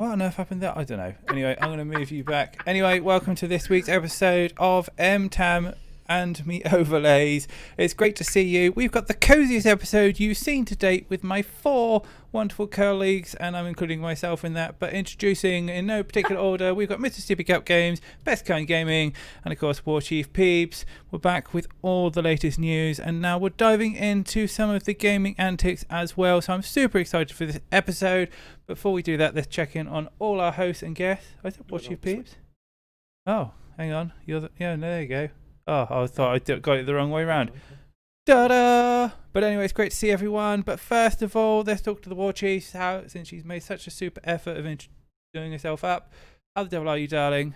What on earth happened there? I don't know. Anyway, I'm going to move you back. Anyway, welcome to this week's episode of M-Tam and Me Overlays. It's great to see you. We've got the coziest episode you've seen to date with my 4 wonderful colleagues, and I'm including myself in that. But introducing in no particular order, we've got Mississippi Cup Games, Best Kind Gaming, and of course War Chief Peeps. We're back with all the latest news, and now we're diving into some of the gaming antics as well. So I'm super excited for this episode. Before we do that, let's check in on all our hosts and guests. I said War Chief Peeps. Oh, hang on. Yeah, no, there you go. Oh, I thought I got it the wrong way around. Da-da! But anyway, it's great to see everyone. But first of all, let's talk to the War Chief, since she's made such a super effort of doing herself up. How the devil are you, darling?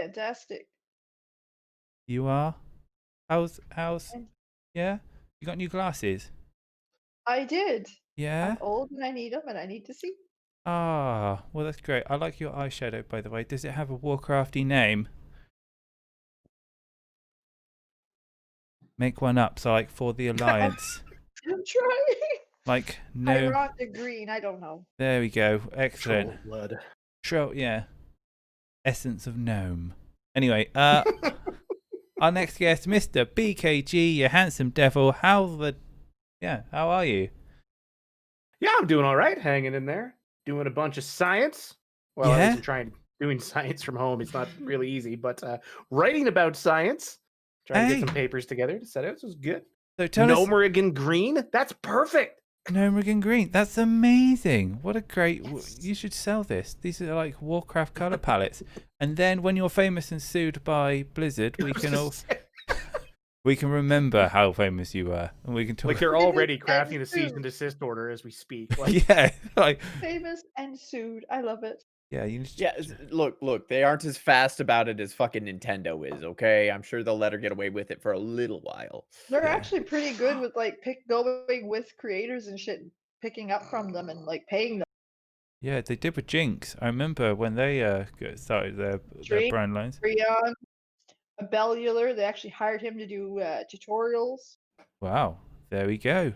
Fantastic. You are? How's yeah? You got new glasses? I did. Yeah? I'm old and I need them and I need to see. Ah, well that's great. I like your eyeshadow, by the way. Does it have a Warcrafty name? Make one up, so like for the Alliance. I'm trying. Like no. Ironic green, I don't know. There we go. Excellent. Blood. Yeah. Essence of gnome. Anyway, our next guest, Mr. BKG, you handsome devil. How are you? Yeah, I'm doing all right. Hanging in there. Doing a bunch of science. Well, Yeah? at least I'm doing science from home. It's not really easy, but writing about science. Trying to get some papers together to set out. So it's good. So tell us. Gnomerigan green? That's perfect. Gnomerigan green. That's amazing. What a great... Yes. You should sell this. These are like Warcraft color palettes. And then when you're famous and sued by Blizzard, we can all... We can remember how famous you were, and we can talk. Like they're already crafting a cease and desist order as we speak. Like, yeah, like famous and sued. I love it. Yeah, look, they aren't as fast about it as fucking Nintendo is, okay? I'm sure they'll let her get away with it for a little while. They're actually pretty good with like going with creators and shit, picking up from them and like paying them. Yeah, they did with Jinx. I remember when they started their brand lines. Freon, Bellular, they actually hired him to do tutorials. Wow, there we go.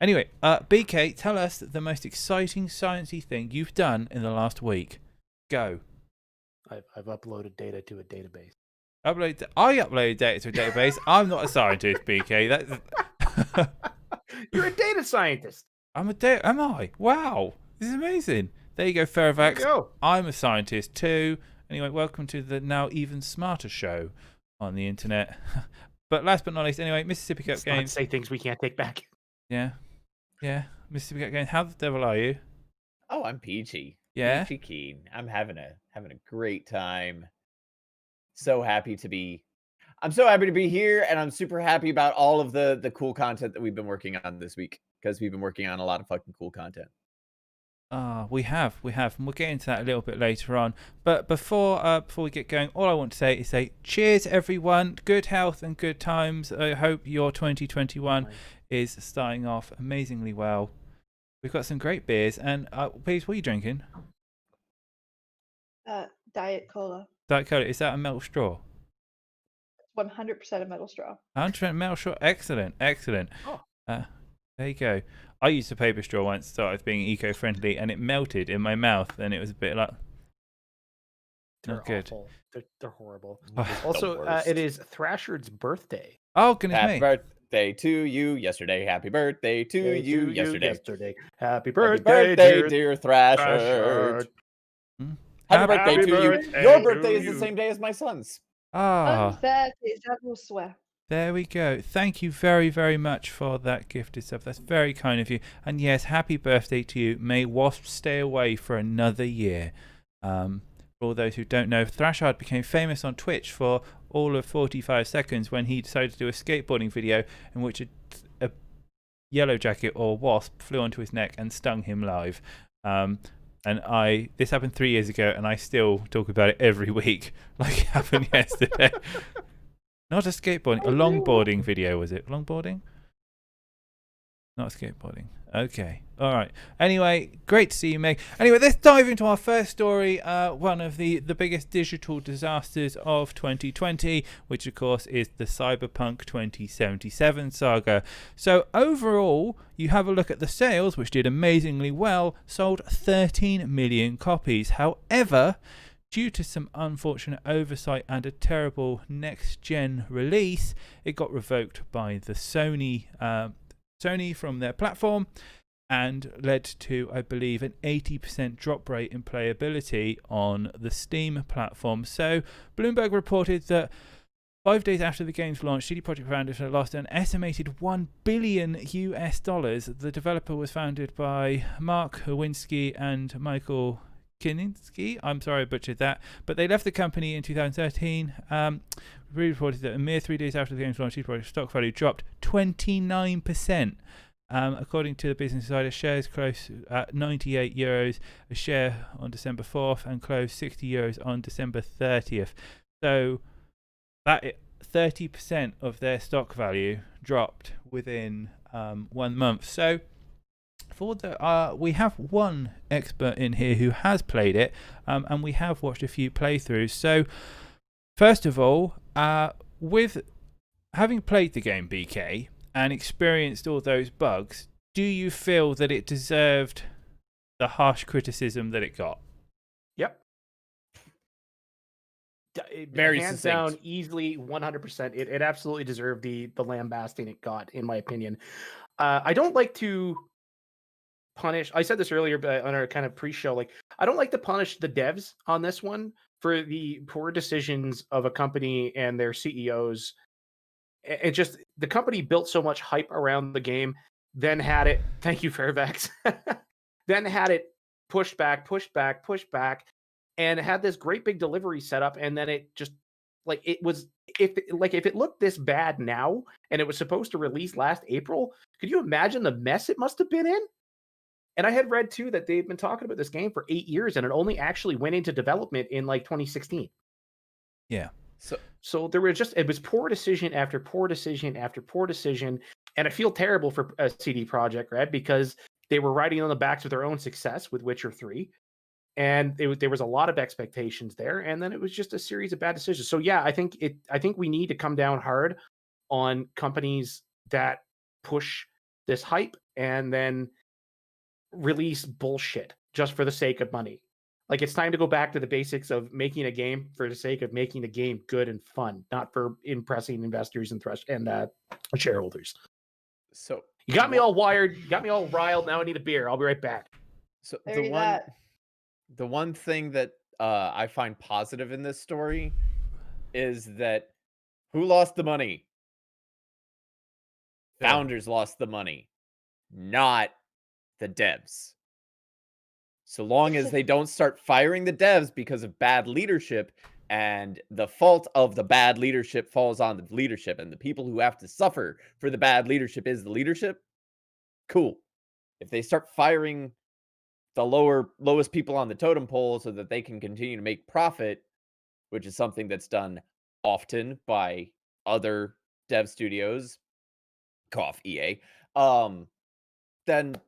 Anyway, BK, tell us the most exciting sciencey thing you've done in the last week. Go. I've uploaded data to a database. I uploaded data to a database. I'm not a scientist, BK. That's You're a data scientist. Am I? Wow, this is amazing. There you go, Ferrovax. Go. I'm a scientist too. Anyway, welcome to the now even smarter show on the internet. But last but not least, anyway, Mississippi Cup Games. Say things we can't take back. Yeah, Mississippi Cup Games. How the devil are you? Oh, I'm peachy. Yeah, peachy keen. I'm having a great time. So happy to be. I'm so happy to be here, and I'm super happy about all of the cool content that we've been working on this week, because we've been working on a lot of fucking cool content. We have, and we'll get into that a little bit later on. But before we get going, all I want to say is cheers, everyone. Good health and good times. I hope your 2021 is starting off amazingly well. We've got some great beers, and please, what are you drinking? Diet Cola. Diet Cola. Is that a metal straw? 100% a metal straw. 100% metal straw. Excellent. Oh. There you go. I used a paper straw once, started being eco-friendly, and it melted in my mouth, and it was a bit like not good. Awful. They're horrible. Oh, Also, it is Thrasher's birthday. Oh, goodness me. Happy birthday to you yesterday. Happy birthday to you yesterday. Happy birthday, dear Thrasher. Happy birthday to you. Your birthday is the same day as my son's. Ah. There we go. Thank you very, very much for that gifted stuff. That's very kind of you. And yes, happy birthday to you. May wasps stay away for another year. For all those who don't know, Thrashard became famous on Twitch for all of 45 seconds when he decided to do a skateboarding video in which a yellow jacket or wasp flew onto his neck and stung him live. This happened 3 years ago, and I still talk about it every week, like it happened yesterday. Not a skateboarding, a longboarding video, was it? Longboarding? Not skateboarding. Okay. All right. Anyway, great to see you, Meg. Anyway, let's dive into our first story. One of the biggest digital disasters of 2020, which of course is the Cyberpunk 2077 saga. So overall, you have a look at the sales, which did amazingly well, sold 13 million copies. However, due to some unfortunate oversight and a terrible next-gen release, it got revoked by the Sony from their platform and led to, I believe, an 80% drop rate in playability on the Steam platform. So Bloomberg reported that 5 days after the game's launch, CD Projekt founders had lost an estimated $1 billion. The developer was founded by Mark Hawinski and Michael Kininski. I'm sorry I butchered that. But they left the company in 2013. We reported that a mere 3 days after the game's launch, CD Projekt's stock value dropped 29%. According to the Business Insider, shares closed at €98 a share on December 4th and closed €60 on December 30th. So that 30% of their stock value dropped within 1 month. So for the we have one expert in here who has played it, and we have watched a few playthroughs. So first of all, with having played the game, BK, and experienced all those bugs, do you feel that it deserved the harsh criticism that it got? Yep. Very hands succinct. down, easily 100%. It absolutely deserved the lambasting it got, in my opinion. I don't like to punish. I said this earlier, but on our kind of pre-show, like I don't like to punish the devs on this one for the poor decisions of a company and their CEOs. It just, the company built so much hype around the game, then had it, thank you, Fairfax, then had it pushed back, and had this great big delivery setup, and then it just, like, it was, if it looked this bad now, and it was supposed to release last April, could you imagine the mess it must have been in? And I had read, too, that they've been talking about this game for 8 years, and it only actually went into development in, like, 2016. Yeah. So there was just, it was poor decision after poor decision after poor decision, and I feel terrible for CD Projekt Red because they were riding on the backs of their own success with Witcher 3, and there was a lot of expectations there, and then it was just a series of bad decisions. So yeah, I think we need to come down hard on companies that push this hype and then release bullshit just for the sake of money. Like, it's time to go back to the basics of making a game for the sake of making a game good and fun, not for impressing investors and shareholders. So you got me all wired, you got me all riled. Now I need a beer. I'll be right back. So There the one thing that I find positive in this story is that who lost the money? Founders lost the money, not the devs. So long as they don't start firing the devs because of bad leadership, and the fault of the bad leadership falls on the leadership, and the people who have to suffer for the bad leadership is the leadership, cool. If they start firing the lowest people on the totem pole so that they can continue to make profit, which is something that's done often by other dev studios, cough EA, then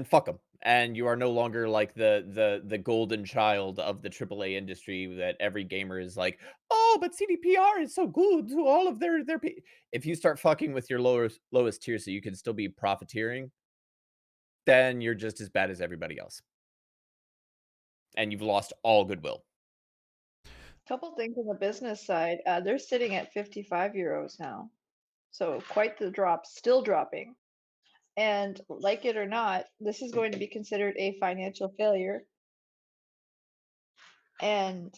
fuck them. And you are no longer like the golden child of the AAA industry that every gamer is like, oh, but CDPR is so good to all of their. If you start fucking with your lowest tier so you can still be profiteering, then you're just as bad as everybody else, and you've lost all goodwill. Couple things on the business side. They're sitting at €55 now, so quite the drop. Still dropping. And like it or not, this is going to be considered a financial failure. And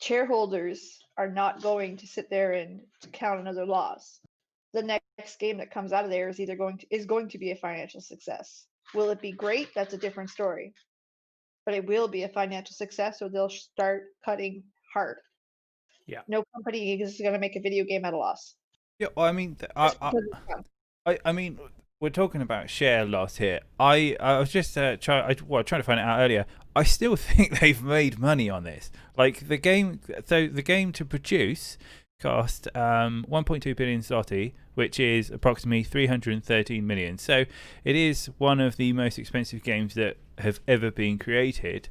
shareholders are not going to sit there and count another loss. The next game that comes out of there is going to be a financial success. Will it be great? That's a different story. But it will be a financial success, or they'll start cutting hard. Yeah. No company is going to make a video game at a loss. Yeah, well, I mean, I mean, we're talking about share loss here. I was just trying to find it out earlier. I still think they've made money on this. Like the game to produce cost 1.2 billion zloty, which is approximately 313 million. So it is one of the most expensive games that have ever been created.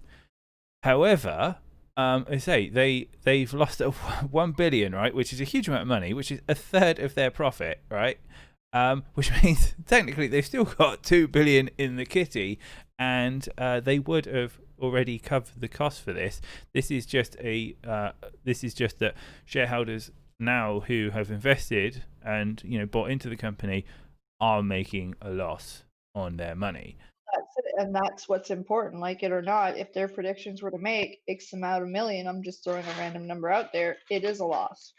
However, I say they've lost 1 billion, right, which is a huge amount of money, which is a third of their profit, right? Which means technically they've still got 2 billion in the kitty, and they would have already covered the cost for this. This is just that shareholders now who have invested and bought into the company are making a loss on their money. That's it, and that's what's important, like it or not. If their predictions were to make X amount of million, I'm just throwing a random number out there, it is a loss.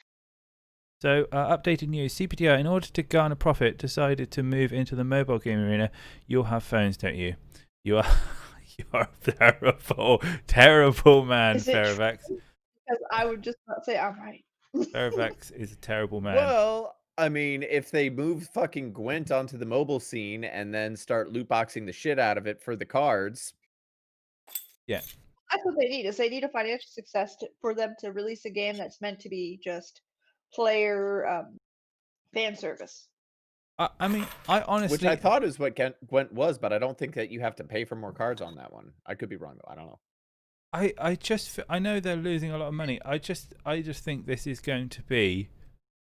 So, updated news: CPTR, in order to garner profit, decided to move into the mobile game arena. You'll have phones, don't you? You are a terrible man, Is it Ferrovax. Because I would just not say I'm right. Ferrovax is a terrible man. Well, I mean, if they move fucking Gwent onto the mobile scene and then start loot boxing the shit out of it for the cards. Yeah. That's what they need. Is they need a financial success for them to release a game that's meant to be just player fan service. I mean, I honestly, which I thought is what Gwent was, but I don't think that you have to pay for more cards on that one. I could be wrong though. I don't know. I know they're losing a lot of money. I just think this is going to be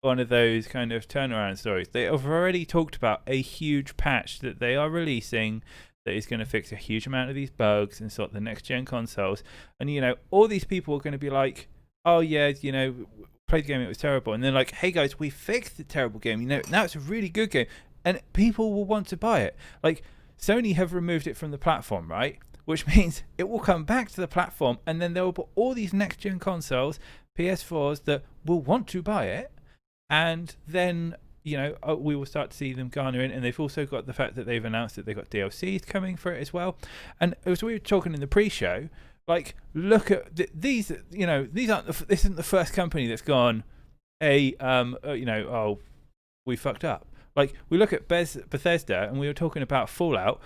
one of those kind of turnaround stories. They have already talked about a huge patch that they are releasing that is going to fix a huge amount of these bugs and sort the next gen consoles. And all these people are going to be like, oh yeah, played the game, it was terrible. And they're like, hey guys, we fixed the terrible game. Now it's a really good game, and people will want to buy it. Like Sony have removed it from the platform, right? Which means it will come back to the platform, and then they will put all these next gen consoles, PS4s, that will want to buy it, and then we will start to see them garner in. And they've also got the fact that they've announced that they've got DLCs coming for it as well. And as we were talking in the pre-show, like, look at these. This isn't the first company that's gone, we fucked up. Like, we look at Bethesda, and we were talking about Fallout.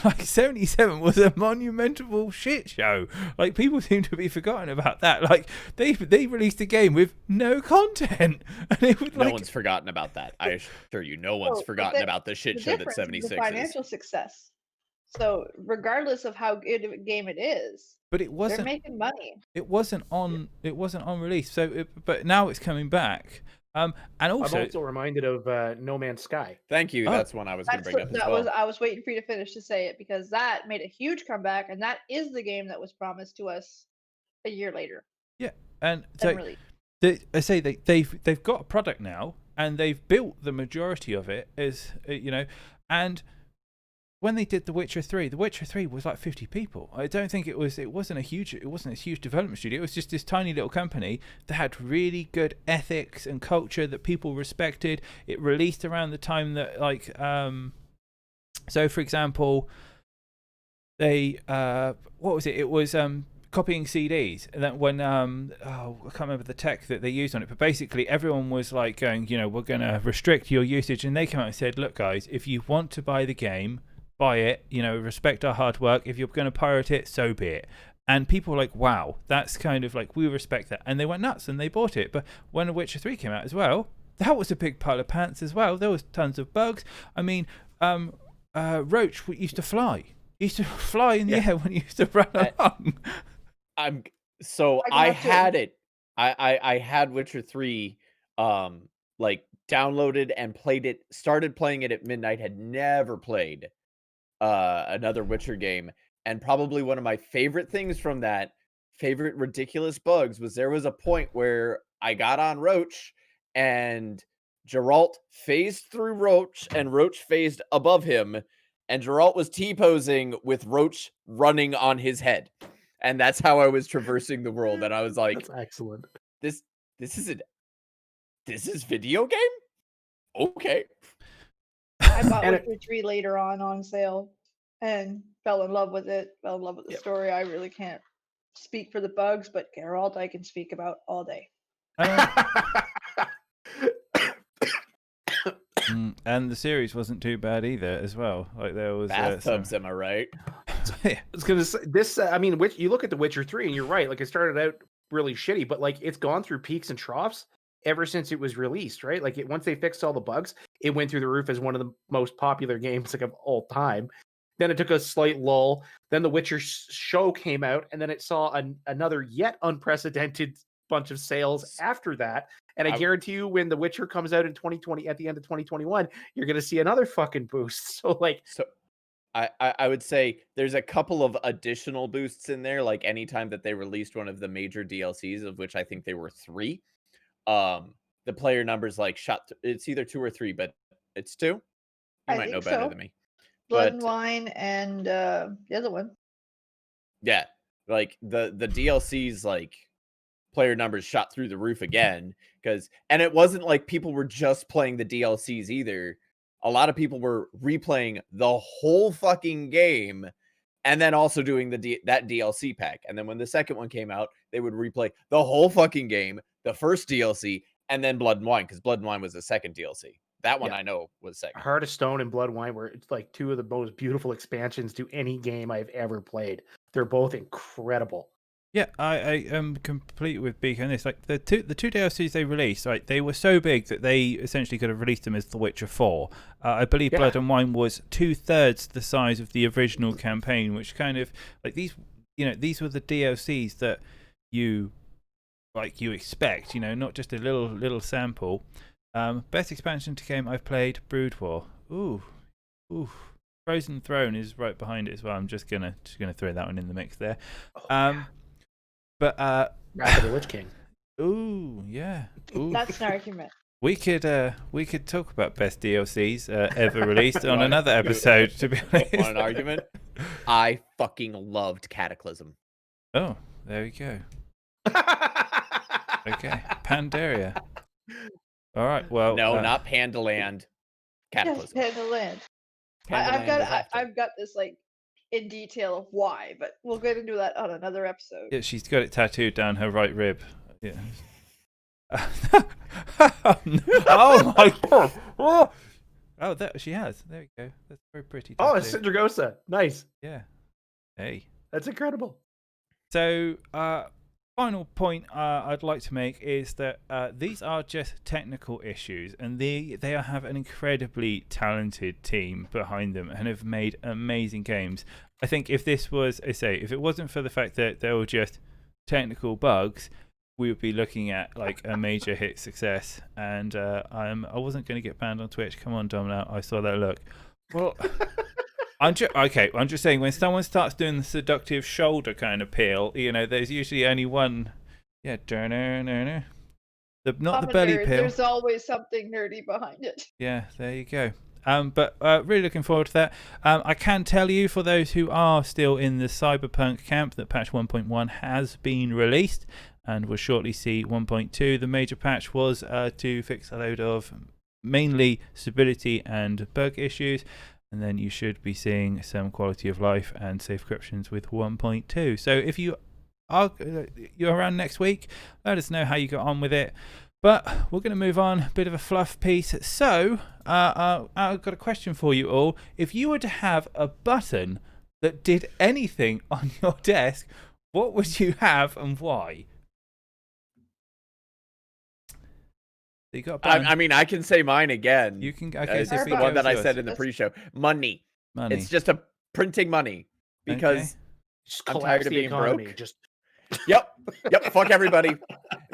Like 77 was a monumental shit show. Like, people seem to be forgotten about that. Like, they released a game with no content, and it was no one's forgotten about that. I assure you, no one's forgotten about the shit show that 76 is. Financial success. So regardless of how good of a game it is, but it wasn't. They're making money. It wasn't on release. So, but now it's coming back. And also, I'm also reminded of No Man's Sky. Thank you. That's one I was going to bring up as well. I was waiting for you to finish to say it, because that made a huge comeback, and that is the game that was promised to us a year later. Yeah, and so I say they've got a product now, and they've built the majority of it, as and when they did The Witcher 3, The Witcher 3 was like 50 people. I don't think it wasn't a huge development studio. It was just this tiny little company that had really good ethics and culture that people respected. It released around the time that, like, so for example, they what was it? It was copying CDs, and then when I can't remember the tech that they used on it, but basically everyone was like going, we're going to restrict your usage, and they came out and said, look guys, if you want to buy the game, buy it, respect our hard work. If you're going to pirate it, so be it. And people were like, wow, that's kind of like, we respect that. And they went nuts and they bought it. But when The Witcher 3 came out as well, that was a big pile of pants as well. There was tons of bugs. I mean, Roach used to fly. He used to fly in the air when he used to run along. I had it. I had Witcher 3 like downloaded and played it, started playing it at midnight, had never played another Witcher game. And probably one of my favorite things from that, favorite ridiculous bugs, was there was a point where I got on Roach and Geralt phased through Roach and Roach phased above him, and Geralt was T-posing with Roach running on his head. And that's how I was traversing the world. And I was like, that's excellent. This is video game? Okay. I bought Witcher 3 later on sale and fell in love with it, fell in love with the story. I really can't speak for the bugs, but Geralt I can speak about all day. And the series wasn't too bad either as well. Like, there was bathtubs, am I right? I was gonna say this. I mean, you look at The Witcher 3, and you're right. Like, it started out really shitty, but like, it's gone through peaks and troughs. ever since it was released, right? Like once they fixed all the bugs, it went through the roof as one of the most popular games like of all time. Then it took a slight lull. Then The Witcher show came out, and then it saw another yet unprecedented bunch of sales after that. And I guarantee you, when The Witcher comes out in 2020, at the end of 2021, you're gonna see another fucking boost. So like, I would say there's a couple of additional boosts in there. Like anytime that they released one of the major DLCs, of which I think there were 3, the player numbers like shot. It's either 2 or 3, but it's 2. You I might know think better so. than me. Blood But and Wine and the other one. yeah, like the DLCs, like player numbers shot through the roof again, and it wasn't like people were just playing the DLCs either. A lot of people were replaying the whole fucking game and then also doing that DLC pack. And then when the second one came out, they would replay the whole fucking game, the first DLC, and then Blood and Wine, because Blood and Wine was the second DLC. That one I know was second. Heart of Stone and Blood and Wine were like 2 of the most beautiful expansions to any game I've ever played. They're both incredible. Yeah, I am complete with Beak on this. Like the two DLCs they released, like they were so big that they essentially could have released them as The Witcher 4. I believe Blood and Wine was 2/3 the size of the original campaign, which kind of like these were the DLCs that you expect, not just a little sample. Best expansion to game I've played, Brood War. Ooh. Frozen Throne is right behind it as well. I'm just gonna throw that one in the mix there. But Wrath of the Lich King. Ooh, yeah. Ooh. That's an argument. We could talk about best DLCs ever released on another episode. To be honest, On an argument, I fucking loved Cataclysm. Oh, there we go. Okay, Pandaria. All right. Well, no, not Pandaland. Cataclysm. Yes, Pandaland. I've got this like in detail of why, but we'll get into that on another episode. Yeah, she's got it tattooed down her right rib. Yeah. Oh my god! Oh, that she has. There we go. That's very pretty. Oh, it's Sindragosa. Nice. Yeah. Hey. That's incredible. So, final point I'd like to make is that these are just technical issues, and they have an incredibly talented team behind them and have made amazing games. I think if this was, if it wasn't for the fact that they were just technical bugs, we would be looking at like a major hit success. And I wasn't going to get banned on Twitch. Come on, Domino. I saw that look. Well, I'm just saying, when someone starts doing the seductive shoulder kind of peel, there's usually only one. Yeah, not the belly peel. There's always something nerdy behind it. Yeah, there you go. But really looking forward to that. I can tell you, for those who are still in the Cyberpunk camp, that patch 1.1 has been released and we'll shortly see 1.2. The major patch was to fix a load of mainly stability and bug issues. And then you should be seeing some quality of life and safe corruptions with 1.2. So if you're around next week, let us know how you got on with it. But we're going to move on, a bit of a fluff piece. So I've got a question for you all. If you were to have a button that did anything on your desk, what would you have and why? You got I mean, I can say mine again. You can. Okay, it's the one that I said in the pre-show. Money. It's just printing money because I'm tired of being broke. Yep. Fuck everybody.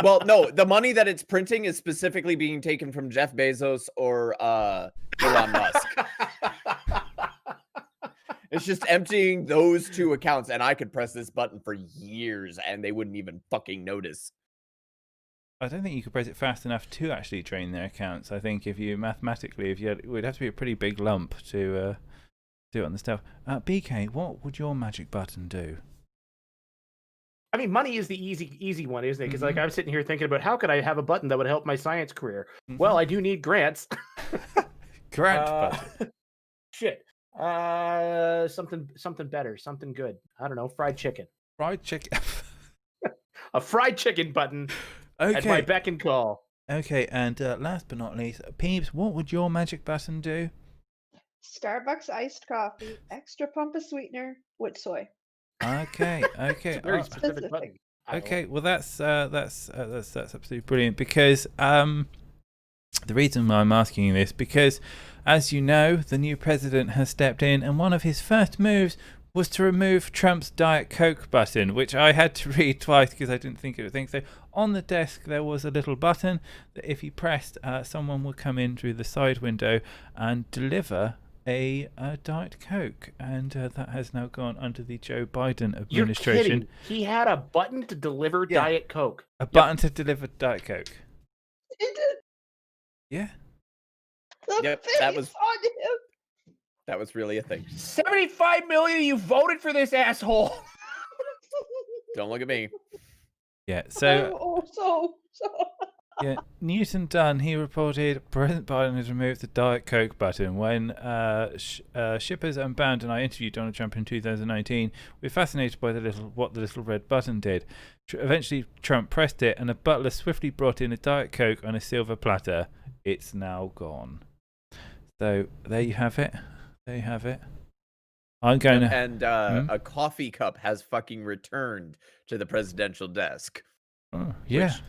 Well, no, the money that it's printing is specifically being taken from Jeff Bezos or Elon Musk. It's just emptying those 2 accounts, and I could press this button for years, and they wouldn't even fucking notice. I don't think you could press it fast enough to actually drain their accounts. I think it would have to be a pretty big lump to do it on the stuff. BK, what would your magic button do? I mean, money is the easy one, isn't it? Because like I'm sitting here thinking about how could I have a button that would help my science career? Well, I do need grants. Grant button. Shit. Something better, something good. I don't know. Fried chicken. Fried chicken. A fried chicken button. Okay. At my beck and call. Okay, and last but not least, Peeps, what would your magic button do? Starbucks iced coffee, extra pump of sweetener with soy. Okay. It's a very specific button. Okay, well that's absolutely brilliant because the reason why I'm asking you this because, as you know, the new president has stepped in, and one of his first moves was to remove Trump's Diet Coke button, which I had to read twice because I didn't think it would think so. On the desk there was a little button that if he pressed, someone would come in through the side window and deliver a Diet Coke, and that has now gone under the Joe Biden administration. You're kidding. He had a button to deliver Yeah. Diet Coke. A button to deliver Diet Coke. It did. Yeah. The Yep, face that was- on him. That was really a thing. 75 million of you voted for this asshole. Don't look at me. Yeah. So so. yeah, Newton Dunn, he reported President Biden has removed the Diet Coke button. When Shippers Unbound and I interviewed Donald Trump in 2019, we were fascinated by what the little red button did. Eventually, Trump pressed it, and a butler swiftly brought in a Diet Coke on a silver platter. It's now gone. So there you have it. There you have it. I'm going to... And a coffee cup has fucking returned to the presidential desk. Oh, yeah. Which,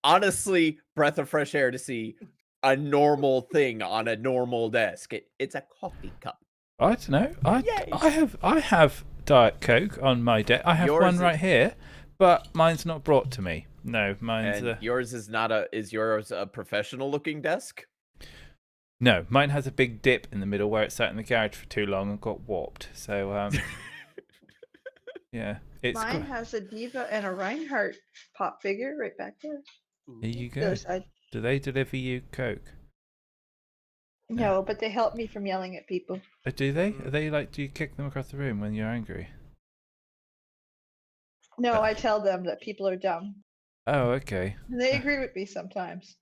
honestly, breath of fresh air to see a normal thing on a normal desk. It's a coffee cup. I don't know. I have Diet Coke on my desk. I have one right here, but mine's not brought to me. No, mine's and yours is not is yours a professional looking desk? No, mine has a big dip in the middle where it sat in the garage for too long and got warped. So yeah, Mine has a Diva and a Reinhardt pop figure right back there. There you The go. other side. Do they deliver you Coke? No, but they help me from yelling at people. Do they? Are they like? Do you kick them across the room when you're angry? No, I tell them that people are dumb. Oh, okay. And they agree with me sometimes.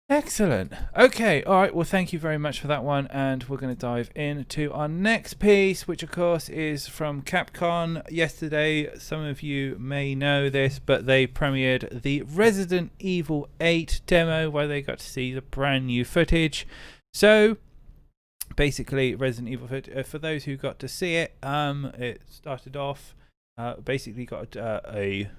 Excellent. Okay, all right. Well, thank you very much for that one. And we're going to dive into our next piece, which, of course, is from Capcom. Yesterday, some of you may know this, but they premiered the Resident Evil 8 demo where they got to see the brand new footage. So, basically, Resident Evil footage, for those who got to see it, it started off, basically got a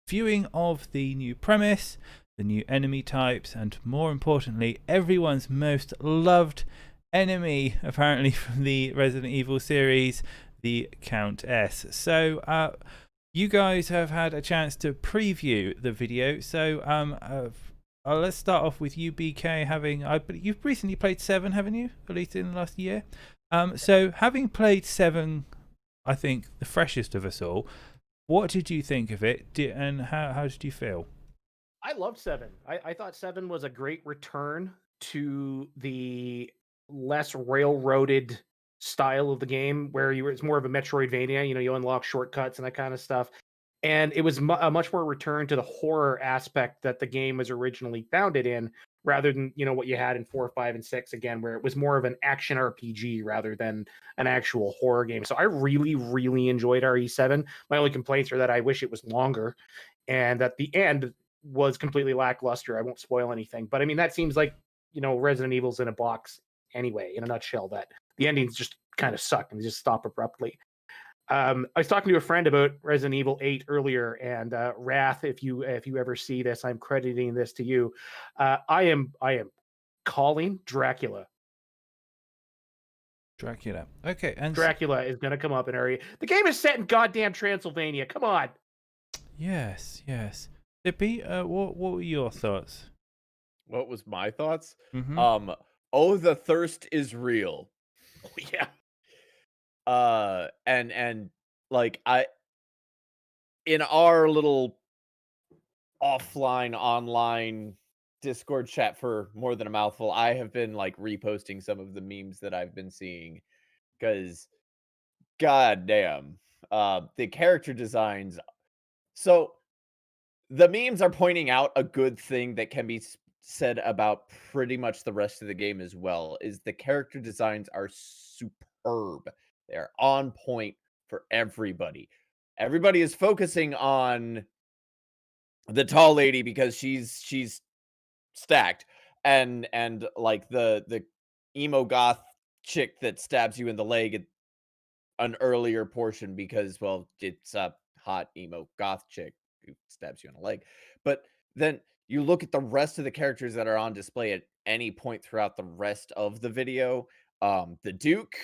viewing of the new premise, the new enemy types, and more importantly, everyone's most loved enemy, apparently, from the Resident Evil series, the Countess. So, you guys have had a chance to preview the video. So, let's start off with you, BK. You've recently played 7, haven't you? At least in the last year. So, having played 7, I think the freshest of us all, what did you think of it, and how did you feel? I loved 7. I thought 7 was a great return to the less railroaded style of the game, where it's more of a Metroidvania. You unlock shortcuts and that kind of stuff. And it was a much more return to the horror aspect that the game was originally founded in, rather than what you had in 4, 5, and 6 again, where it was more of an action RPG rather than an actual horror game. So I really, really enjoyed RE7. My only complaints are that I wish it was longer, and that the end was completely lackluster. I won't spoil anything, but I mean, that seems like Resident Evil's in a box anyway, in a nutshell, that the endings just kind of suck and just stop abruptly. I was talking to a friend about Resident Evil 8 earlier, and Wrath, if you ever see this, I'm crediting this to you. I am calling Dracula. Okay, and Dracula is going to come up in area. The game is set in goddamn Transylvania. Come on. Yes. Dippy, what were your thoughts? What was my thoughts? Mm-hmm. Oh, the thirst is real. Oh, yeah. And like in our little offline online Discord chat for More Than a Mouthful, I have been like reposting some of the memes that I've been seeing, because goddamn, the character designs. So the memes are pointing out a good thing that can be said about pretty much the rest of the game as well, is the character designs are superb. They're on point for everybody. Everybody is focusing on the tall lady because she's stacked, and like the emo goth chick that stabs you in the leg at an earlier portion because, well, it's a hot emo goth chick who stabs you in the leg. But then you look at the rest of the characters that are on display at any point throughout the rest of the video. The Duke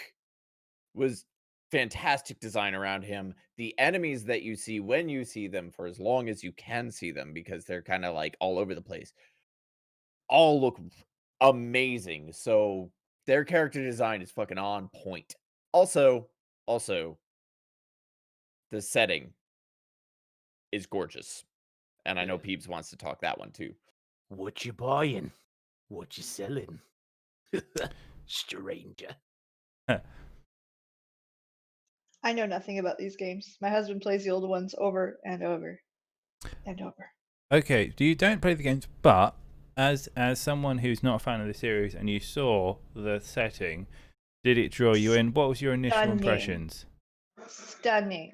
was fantastic design around him. The enemies that you see when you see them, for as long as you can see them, because they're kind of like all over the place, all look amazing. So their character design is fucking on point. Also, the setting is gorgeous. And I know Peeps wants to talk that one too. What you buying? What you selling? Stranger. I know nothing about these games. My husband plays the old ones over and over and over. Okay, you don't play the games, but as someone who's not a fan of the series and you saw the setting, did it draw you in? What was your initial Stunning. impressions? Stunning.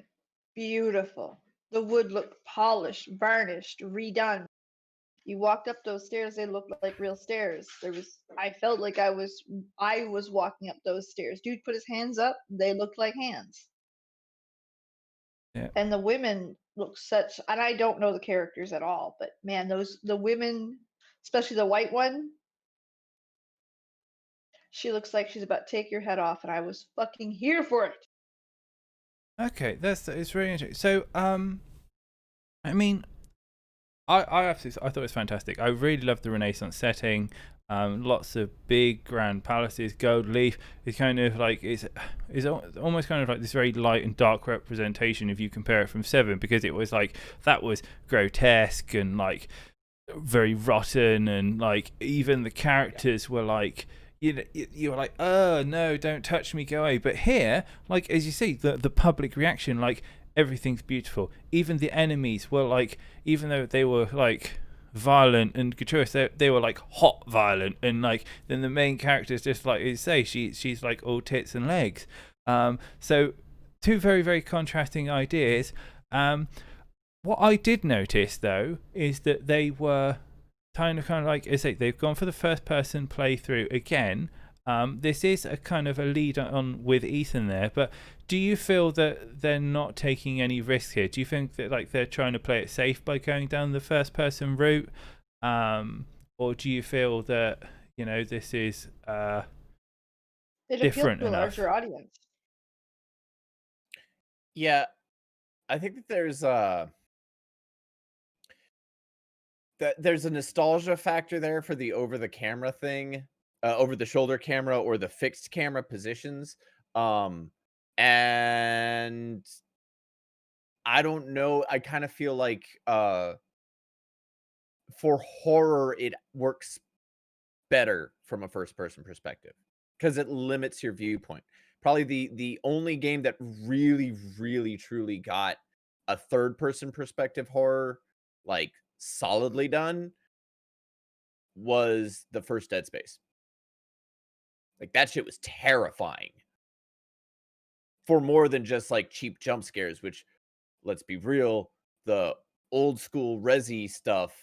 Beautiful. The wood looked polished, varnished, redone. You walked up those stairs, they looked like real stairs. I felt like I was walking up those stairs. Dude put his hands up, they looked like hands. Yeah. And the women look such, and I don't know the characters at all, but man, the women, especially the white one, she looks like she's about to take your head off, and I was fucking here for it. Okay, it's really interesting. So, I mean, I thought it was fantastic. I really loved the Renaissance setting. Lots of big grand palaces. Gold Leaf is kind of like it's almost kind of like this very light and dark representation if you compare it from 7, because it was like that was grotesque and like very rotten, and like even the characters were like, you were like, oh no, don't touch me, go away. But here, like as you see, the public reaction, like everything's beautiful. Even the enemies were like, even though they were like violent and gratuitous, they were like hot violent, and like then the main character is just like you say, she's like all tits and legs. So two very, very contrasting ideas. What I did notice though is that they were kind of like I say, they've gone for the first person playthrough again. This is a kind of a lead on with Ethan there, but do you feel that they're not taking any risks here? Do you think that like they're trying to play it safe by going down the first person route, or do you feel that this is It different appealed to a enough? larger audience. Yeah, I think that there's a nostalgia factor there for the over the camera thing, over the shoulder camera or the fixed camera positions. And I don't know, I kind of feel like for horror it works better from a first person perspective because it limits your viewpoint. Probably the only game that really, really, truly got a third person perspective horror like solidly done was the first Dead Space. Like that shit was terrifying for more than just like cheap jump scares, which let's be real, the old school Resi stuff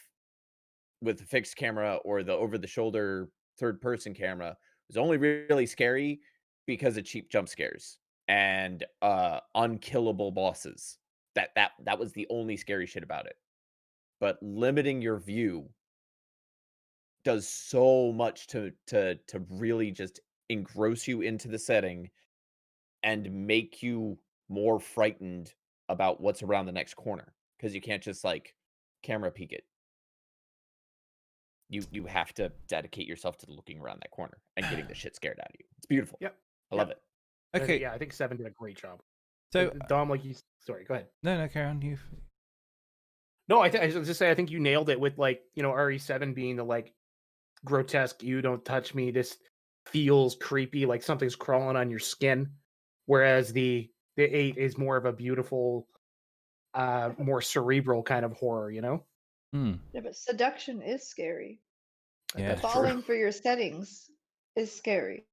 with the fixed camera or the over the shoulder third person camera was only really scary because of cheap jump scares and unkillable bosses. That was the only scary shit about it. But limiting your view does so much to really just engross you into the setting and make you more frightened about what's around the next corner because you can't just like camera peek it. You have to dedicate yourself to looking around that corner and getting the shit scared out of you. It's beautiful. Yep. I love it. Okay. Yeah, I think 7 did a great job. So Dom, sorry, go ahead. no, carry on. You. No, I was just saying, I think you nailed it with like RE7 being the like grotesque. You don't touch me. This feels creepy, like something's crawling on your skin. Whereas the 8 is more of a beautiful, more cerebral kind of horror. Yeah, but seduction is scary. Yeah. Falling for your settings is scary.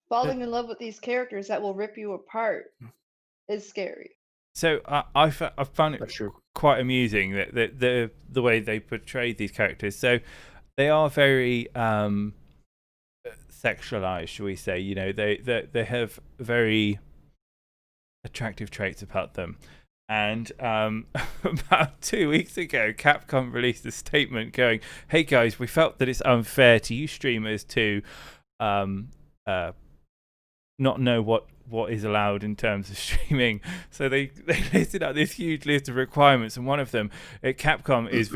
Falling in love with these characters that will rip you apart is scary. So I found it That's true. quite amusing that the way they portrayed these characters. So they are very sexualized, shall we say? They have very attractive traits about them. And about 2 weeks ago, Capcom released a statement going, "Hey guys, we felt that it's unfair to you streamers to not know what is allowed in terms of streaming." So they listed out this huge list of requirements, and one of them, Capcom is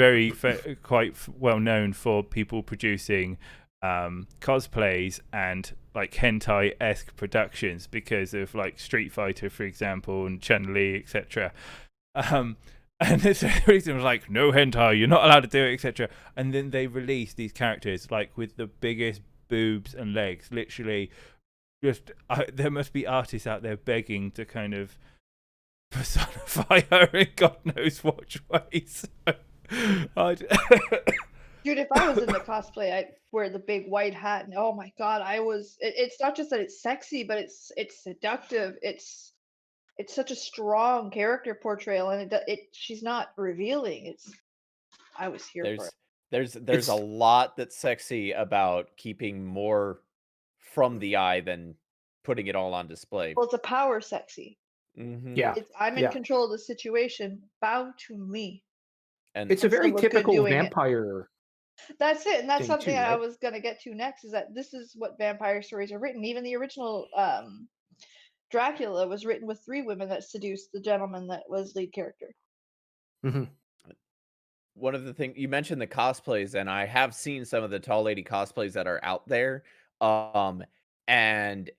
quite well known for people producing cosplays and like hentai-esque productions because of like Street Fighter, for example, and Chun-Li, etc. And the reason was like, no hentai, you're not allowed to do it, etc. And then they released these characters like with the biggest boobs and legs, literally. Just there must be artists out there begging to kind of personify her in God knows what ways. Dude, if I was in the cosplay, I'd wear the big white hat, and oh my god, it's not just that it's sexy, but it's seductive. It's such a strong character portrayal, and she's not revealing. I was here for it. There's a lot that's sexy about keeping more from the eye than putting it all on display. Well, it's a power sexy. Mm-hmm. Yeah, I'm in control of the situation. Bow to me. And it's a very look good typical doing it. vampire. That's it, and that's thing something too, I right? was gonna get to next. Is that this is what vampire stories are written. Even the original Dracula was written with 3 women that seduced the gentleman that was lead character. Mhm. one of the things you mentioned, the cosplays, and I have seen some of the tall lady cosplays that are out there. And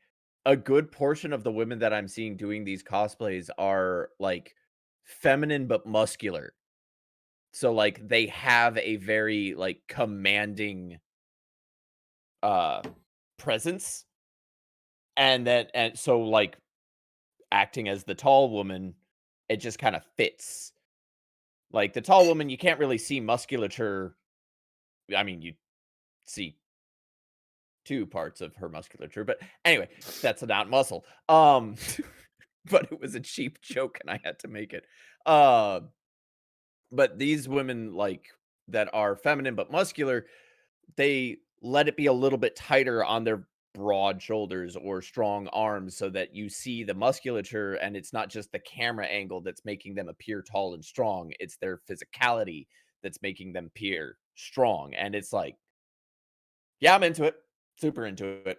a good portion of the women that I'm seeing doing these cosplays are like feminine but muscular. So like they have a very like commanding presence. And so like acting as the tall woman, it just kind of fits. Like the tall woman, you can't really see musculature. I mean, you see 2 parts of her musculature, but anyway, that's not muscle. But it was a cheap joke and I had to make it. But these women like that are feminine but muscular, they let it be a little bit tighter on their broad shoulders or strong arms so that you see the musculature, and it's not just the camera angle that's making them appear tall and strong, it's their physicality that's making them appear strong. And it's like, yeah, I'm into it. Super into it.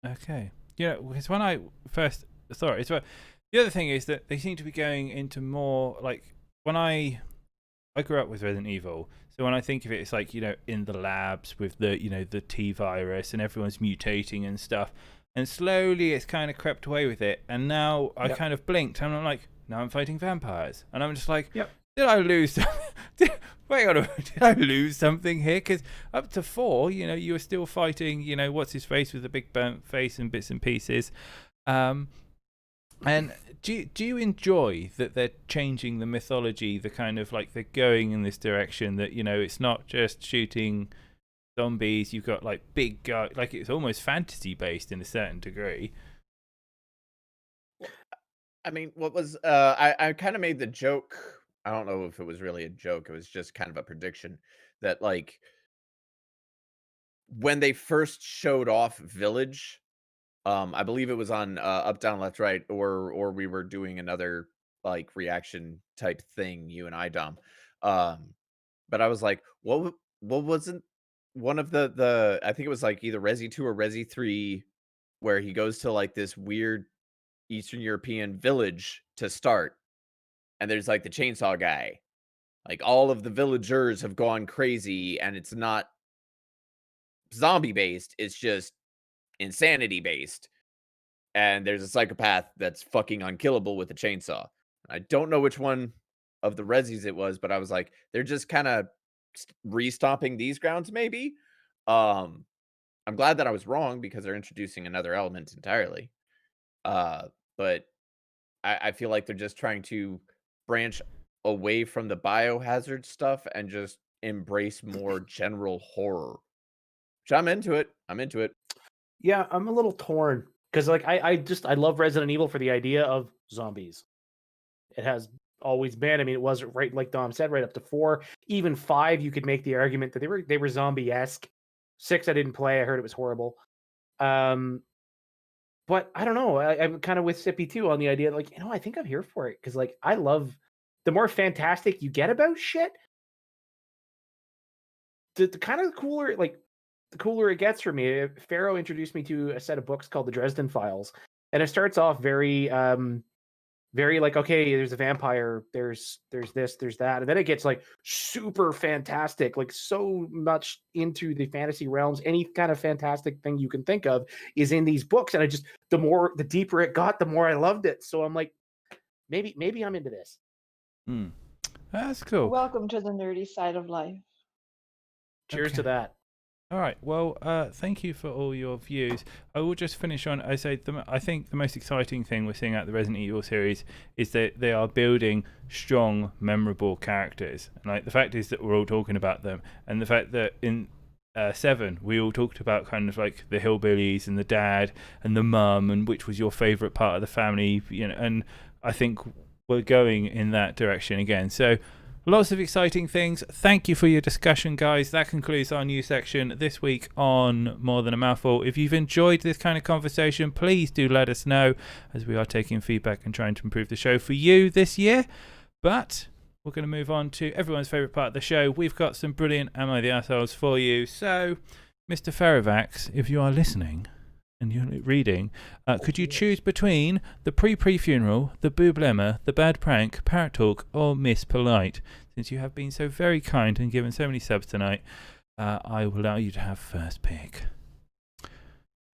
Okay. Yeah, because when I first saw it, the other thing is that they seem to be going into more like when I grew up with Resident Evil, so when I think of it, it's like, in the labs with the the T virus and everyone's mutating and stuff, and slowly it's kind of crept away with it, and now I kind of blinked and I'm like, now I'm fighting vampires, and I'm just like, did I lose something? Wait on a minute, did I lose something here? Because up to 4, you were still fighting, what's his face with the big burnt face and bits and pieces. And do you enjoy that they're changing the mythology, the kind of like they're going in this direction that, it's not just shooting zombies, you've got like big guys, like it's almost fantasy based in a certain degree. I mean, what was I kind of made the joke. I don't know if it was really a joke. It was just kind of a prediction that like when they first showed off Village, I believe it was on Up Down Left Right, or we were doing another like reaction type thing, you and I, Dom. But I was like, what wasn't one of the I think it was like either Resi 2 or Resi 3 where he goes to like this weird Eastern European village to start, and there's like the chainsaw guy. Like all of the villagers have gone crazy, and it's not zombie based, it's just insanity based. And there's a psychopath that's fucking unkillable with a chainsaw. I don't know which one of the Resis it was, but I was like, they're just kind of restomping these grounds, maybe. I'm glad that I was wrong because they're introducing another element entirely. But I feel like they're just trying to branch away from the biohazard stuff and just embrace more general horror. Which I'm into it. I'm into it. Yeah, I'm a little torn because like I love Resident Evil for the idea of zombies. It has always been. I mean, it was right like Dom said, right up to 4, even 5. You could make the argument that they were zombie-esque. 6, I didn't play. I heard it was horrible. But I don't know. I'm kind of with Sippy too on the idea, like, I think I'm here for it because, like, I love the more fantastic you get about shit, the kind of cooler, like, the cooler it gets for me. Pharaoh introduced me to a set of books called the Dresden Files, and it starts off very like, okay, there's a vampire, there's this, there's that, and then it gets like super fantastic, like so much into the fantasy realms. Any kind of fantastic thing you can think of is in these books, and the deeper it got, the more I loved it. So I'm like, maybe I'm into this. That's cool. Welcome to the nerdy side of life. Cheers to Okay. that. All right. Well, thank you for all your views. I will just finish on. I think the most exciting thing we're seeing out the Resident Evil series is that they are building strong, memorable characters. And like the fact is that we're all talking about them, and the fact that in 7 we all talked about kind of like the hillbillies and the dad and the mum, and which was your favourite part of the family. And I think we're going in that direction again. So. Lots of exciting things. Thank you for your discussion, guys. That concludes our news section this week on More Than a Mouthful. If you've enjoyed this kind of conversation, please do let us know, as we are taking feedback and trying to improve the show for you this year. But we're going to move on to everyone's favourite part of the show. We've got some brilliant Am I the Assholes for you. So, Mr. Ferrovax, if you are listening and you're reading, could you choose between the pre-funeral, the boob-lemma, the bad prank, parrot talk, or Miss Polite? Since you have been so very kind and given so many subs tonight, I will allow you to have first pick.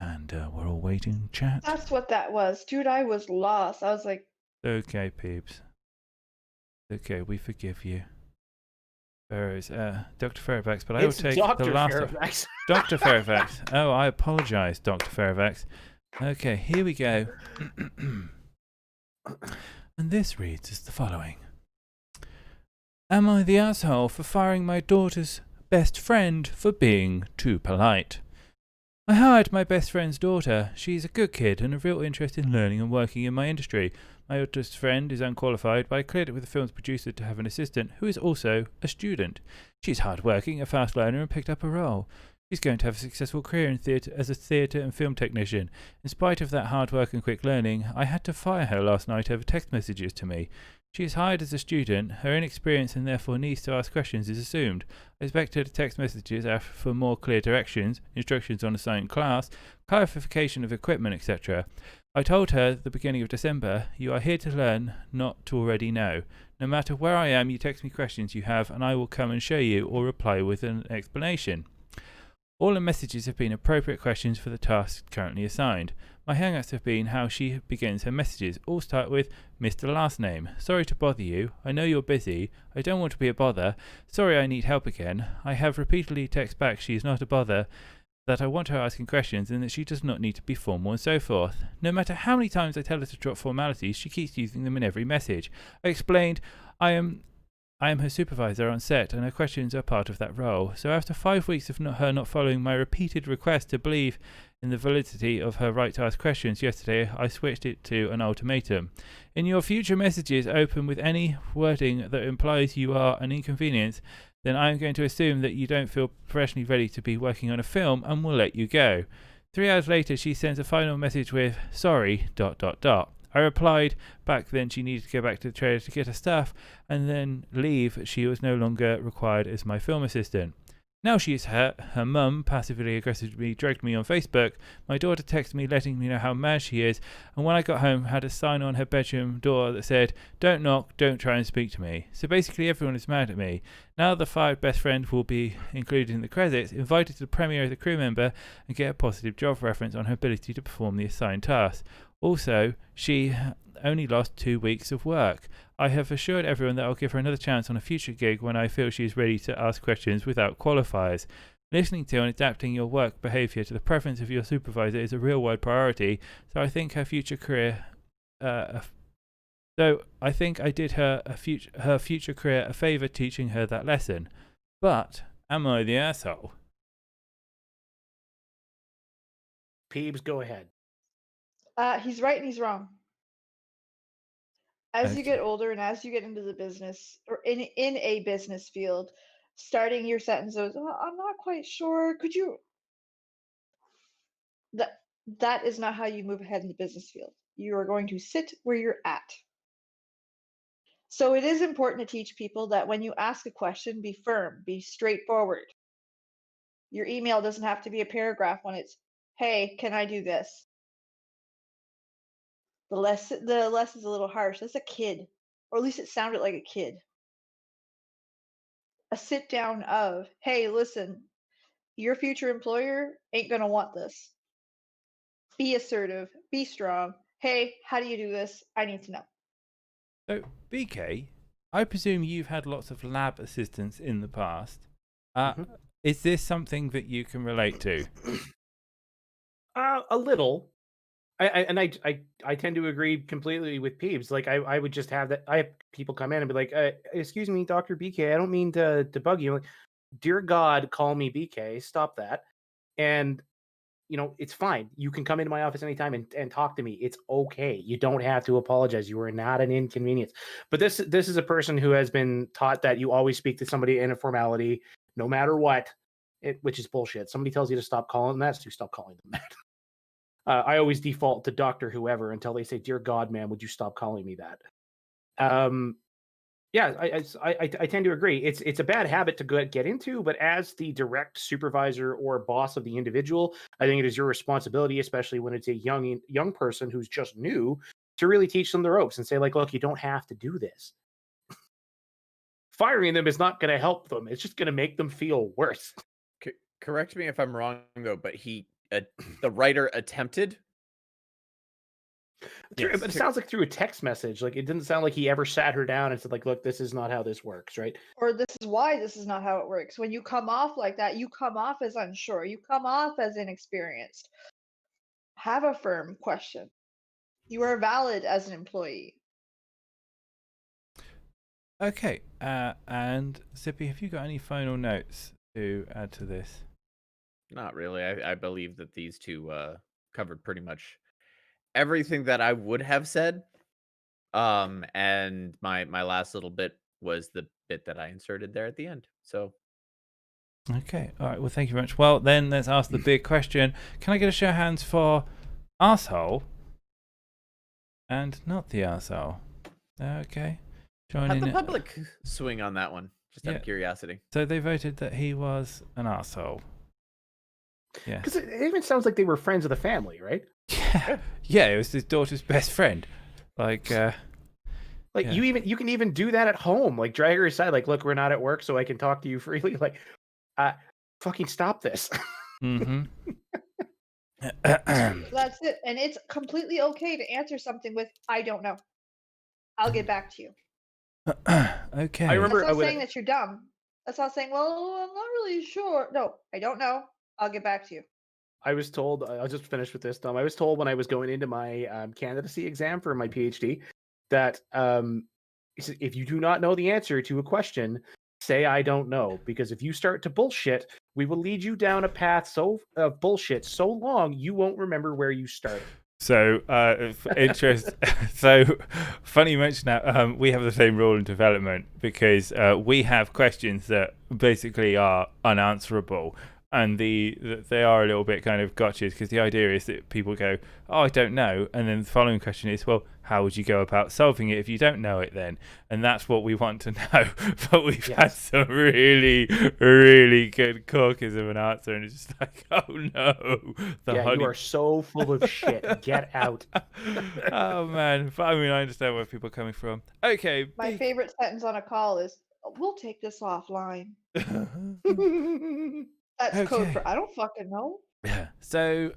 And we're all waiting, chat. That's what that was. Dude, I was lost. I was like... Okay, peeps. Okay, we forgive you. Pharaoh's, Dr. Ferrovax, but I will take Dr. the last Fairfax. Dr. Ferrovax. Oh, I apologise, Dr. Ferrovax. Okay, here we go. And this reads as the following. Am I the asshole for firing my daughter's best friend for being too polite? I hired my best friend's daughter. She's a good kid and a real interest in learning and working in my industry. My oldest friend is unqualified, but I cleared it with the film's producer to have an assistant who is also a student. She's hard-working, a fast learner, and picked up a role. She's going to have a successful career in theatre as a theatre and film technician. In spite of that hard work and quick learning, I had to fire her last night over text messages to me. She is hired as a student. Her inexperience and therefore needs to ask questions is assumed. I expect her to text messages for more clear directions, instructions on assigned class, clarification of equipment, etc. I told her at the beginning of December, you are here to learn, not to already know. No matter where I am, you text me questions you have, and I will come and show you or reply with an explanation. All the messages have been appropriate questions for the task currently assigned. My hang-ups have been how she begins her messages. All start with Mr. Last Name. Sorry to bother you. I know you're busy. I don't want to be a bother. Sorry I need help again. I have repeatedly texted back she is not a bother, that I want her asking questions and that she does not need to be formal and so forth. No matter how many times I tell her to drop formalities, she keeps using them in every message. I explained I am her supervisor on set, and her questions are part of that role. So after 5 weeks of her not following my repeated request to believe in the validity of her right to ask questions, yesterday I switched it to an ultimatum. In your future messages open with any wording that implies you are an inconvenience, then I am going to assume that you don't feel professionally ready to be working on a film and will let you go. 3 hours later, she sends a final message with, sorry, ... I replied back then she needed to go back to the trailer to get her stuff and then leave. She was no longer required as my film assistant. Now she is hurt. Her mum passively aggressively dragged me on Facebook. My daughter texted me letting me know how mad she is, and when I got home had a sign on her bedroom door that said, don't knock, don't try and speak to me. So basically everyone is mad at me. Now the fired best friend will be included in the credits, invited to the premiere as a crew member, and get a positive job reference on her ability to perform the assigned task. Also, she only lost 2 weeks of work. I have assured everyone that I'll give her another chance on a future gig when I feel she is ready to ask questions without qualifiers. Listening to and adapting your work behaviour to the preference of your supervisor is a real-world priority, so I think her future career... So I think I did her future career a favour teaching her that lesson. But am I the asshole? Peebs, go ahead. He's right and he's wrong. As you Okay. get older and as you get into the business or in a business field, starting your sentence was, I'm not quite sure. Could you? That is not how you move ahead in the business field. You are going to sit where you're at. So it is important to teach people that when you ask a question, be firm, be straightforward. Your email doesn't have to be a paragraph when it's, hey, can I do this? The less is a little harsh. That's a kid, or at least it sounded like a kid. A sit down of, hey, listen, your future employer ain't gonna want this. Be assertive, be strong. Hey, how do you do this? I need to know. So, BK, I presume you've had lots of lab assistants in the past. Is this something that you can relate to? A little. I tend to agree completely with Peeves. Like I would just have that. I have people come in and be like, "Excuse me, Dr. BK, I don't mean to bug you." I'm like, dear God, call me BK. Stop that. And it's fine. You can come into my office anytime and talk to me. It's okay. You don't have to apologize. You are not an inconvenience. But this is a person who has been taught that you always speak to somebody in a formality, no matter what. Which is bullshit. Somebody tells you to stop calling them that, so you stop calling them that. I always default to Dr. Whoever until they say, "Dear God, man, would you stop calling me that?" Yeah, I tend to agree. It's a bad habit to get into, but as the direct supervisor or boss of the individual, I think it is your responsibility, especially when it's a young person who's just new, to really teach them the ropes and say, like, look, you don't have to do this. Firing them is not going to help them. It's just going to make them feel worse. Correct me if I'm wrong, though, but the writer attempted. But it sounds like through a text message. Like, it didn't sound like he ever sat her down and said, like, look, this is not how this works, right? Or this is why this is not how it works. When you come off like that, you come off as unsure. You come off as inexperienced. Have a firm question. You are valid as an employee. Okay, and Zippy, have you got any final notes to add to this? Not really. I believe that these two covered pretty much everything that I would have said. And my last little bit was the bit that I inserted there at the end. So okay, all right. Well, thank you very much. Well, then let's ask the big question: can I get a show of hands for arsehole and not the arsehole? Okay, have the public swing on that one, just out of curiosity. So they voted that he was an arsehole. Yeah, because it even sounds like they were friends of the family, right? Yeah, it was his daughter's best friend. Like you can even do that at home. Like, drag her aside. Like, look, we're not at work, so I can talk to you freely. Like, fucking stop this. Mm-hmm. That's it. And it's completely okay to answer something with, I don't know. I'll get back to you. Okay. I remember That's not saying that you're dumb. That's not saying, well, I'm not really sure. No, I don't know. I'll get back to you. I was told, I'll just finish with this, Dom. I was told when I was going into my candidacy exam for my PhD that if you do not know the answer to a question, say I don't know. Because if you start to bullshit, we will lead you down a path of bullshit so long you won't remember where you started. So, so funny you mention that. We have the same rule in development because we have questions that basically are unanswerable. And they are a little bit kind of gotchas because the idea is that people go, oh, I don't know. And then the following question is, well, how would you go about solving it if you don't know it then? And that's what we want to know. But we've had some really, really good corkers of an answer. And it's just like, oh, no. You are so full of shit. Get out. Oh, man. But I mean, I understand where people are coming from. Okay. My favorite sentence on a call is, we'll take this offline. That's code for I don't fucking know. Yeah. So,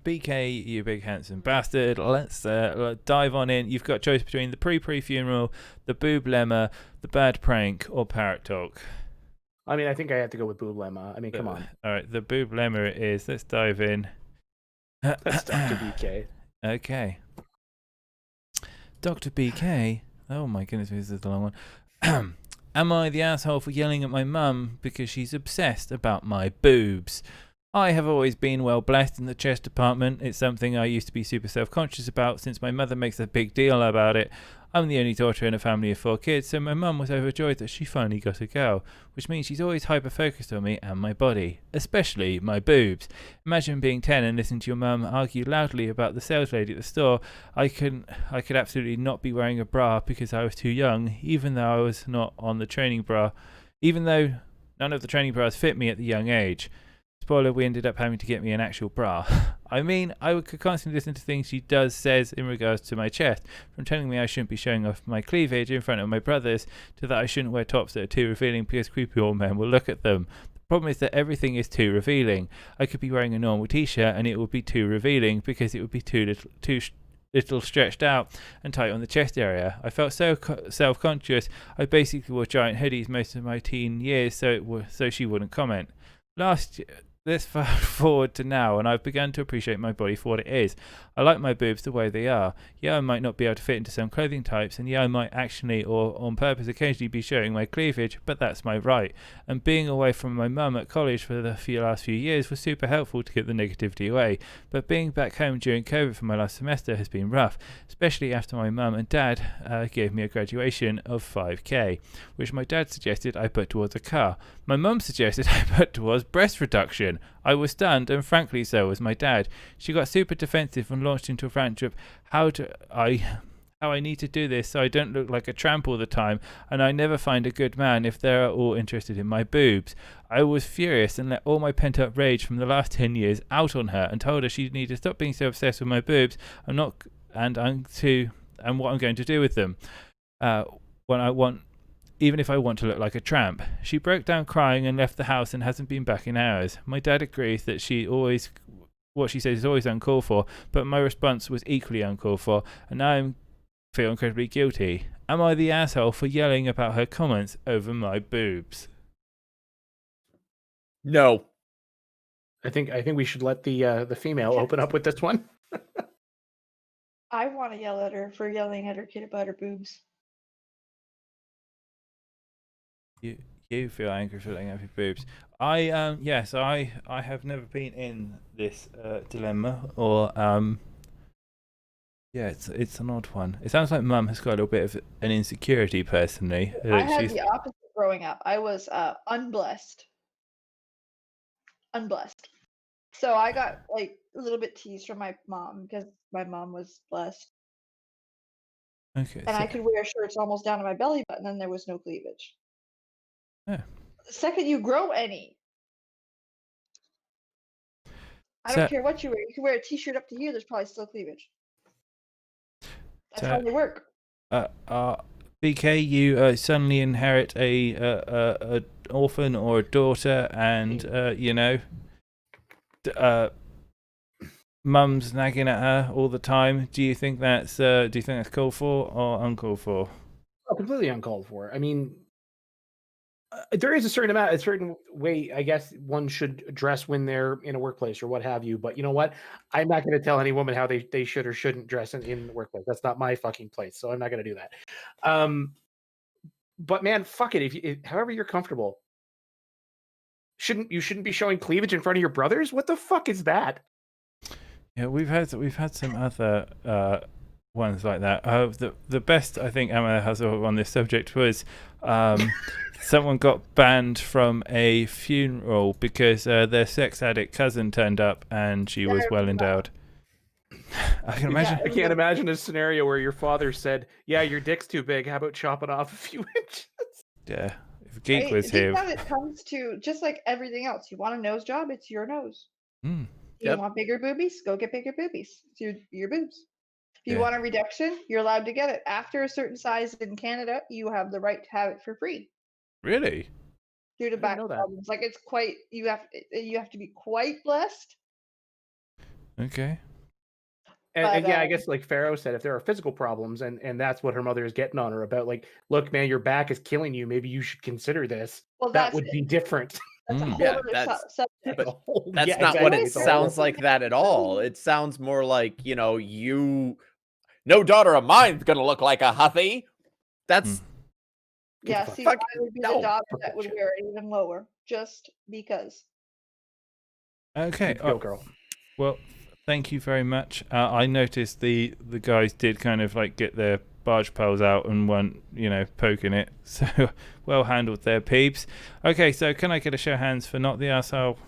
BK, you big handsome bastard. Let's dive on in. You've got a choice between the pre-funeral, the boob lemma, the bad prank, or parrot talk. I mean, I think I have to go with boob lemma. I mean, come on. All right, the boob lemma it is. Let's dive in. That's Dr. BK. Okay. Dr. BK. Oh my goodness, this is the long one. Am I the asshole for yelling at my mum because she's obsessed about my boobs? I have always been well blessed in the chest department. It's something I used to be super self-conscious about since my mother makes a big deal about it. I'm the only daughter in a family of 4 kids, so my mum was overjoyed that she finally got a girl, which means she's always hyper-focused on me and my body, especially my boobs. Imagine being 10 and listening to your mum argue loudly about the sales lady at the store. I could absolutely not be wearing a bra because I was too young, even though I was not on the training bra, even though none of the training bras fit me at the young age. Spoiler, we ended up having to get me an actual bra. I mean, I could constantly listen to things she says in regards to my chest, from telling me I shouldn't be showing off my cleavage in front of my brothers, to that I shouldn't wear tops that are too revealing because creepy old men will look at them. The problem is that everything is too revealing. I could be wearing a normal t-shirt and it would be too revealing because it would be too little stretched out and tight on the chest area. I felt so self-conscious. I basically wore giant hoodies most of my teen years so she wouldn't comment. Let's fast forward to now, and I've begun to appreciate my body for what it is. I like my boobs the way they are. Yeah, I might not be able to fit into some clothing types, and yeah, I might actually or on purpose occasionally be showing my cleavage, but that's my right. And being away from my mum at college for the last few years was super helpful to get the negativity away. But being back home during COVID for my last semester has been rough, especially after my mum and dad gave me a graduation of 5k, which my dad suggested I put towards a car. My mum suggested I put towards breast reduction. I was stunned, and frankly so was my dad. She got super defensive and launched into a rant of how I need to do this so I don't look like a tramp all the time, and I never find a good man if they're all interested in my boobs. I was furious and let all my pent-up rage from the last 10 years out on her and told her she needed to stop being so obsessed with my boobs and what I'm going to do with them. Even if I want to look like a tramp. She broke down crying and left the house and hasn't been back in hours. My dad agrees that what she says is always uncalled for, but my response was equally uncalled for, and now I feel incredibly guilty. Am I the asshole for yelling about her comments over my boobs? No. I think we should let the female open up with this one. I want to yell at her for yelling at her kid about her boobs. You feel angry for letting out your boobs. I have never been in this dilemma, or it's an odd one. It sounds like Mum has got a little bit of an insecurity personally. I had the opposite growing up. I was unblessed. So I got like a little bit teased from my mom because my mom was blessed. Okay. And I could wear shirts almost down to my belly button and there was no cleavage. Yeah. The second you grow any, I don't care what you wear. You can wear a t-shirt up to here, there's probably still cleavage. That's how they work. BK, you suddenly inherit a orphan or a daughter, and mum's nagging at her all the time. Do you think that's called for or uncalled for? Oh, completely uncalled for. I mean, there is a certain way, I guess, one should dress when they're in a workplace or what have you. But you know what? I'm not going to tell any woman how they should or shouldn't dress in the workplace. That's not my fucking place. So I'm not going to do that. But man, fuck it. However you're comfortable. You shouldn't be showing cleavage in front of your brothers? What the fuck is that? Yeah, we've had some other ones like that. The best I think Emma has on this subject was someone got banned from a funeral because their sex addict cousin turned up and she was well endowed. I can imagine. I can't imagine a scenario where your father said, "Yeah, your dick's too big. How about chopping off a few inches?" Yeah, if Geek was here. It comes to just like everything else. You want a nose job? It's your nose. Mm. You want bigger boobies? Go get bigger boobies. It's your boobs. If you want a reduction, you're allowed to get it. After a certain size in Canada, you have the right to have it for free. Really? Due to back problems. Like it's quite you have to be quite blessed. Okay. And yeah, I guess like Pharaoh said, if there are physical problems and that's what her mother is getting on her about, like, look, man, your back is killing you. Maybe you should consider this. Well, that would be different. That's a whole other subject. But that's not what it sounds like that at all. It sounds more like, no daughter of mine's gonna look like a hussy. That's I would be the daughter that would wear it even lower, just because. Okay. Go, girl. Well, thank you very much. I noticed the guys did kind of like get their barge poles out and weren't, poking it. So well handled there, peeps. Okay, so can I get a show of hands for not the asshole?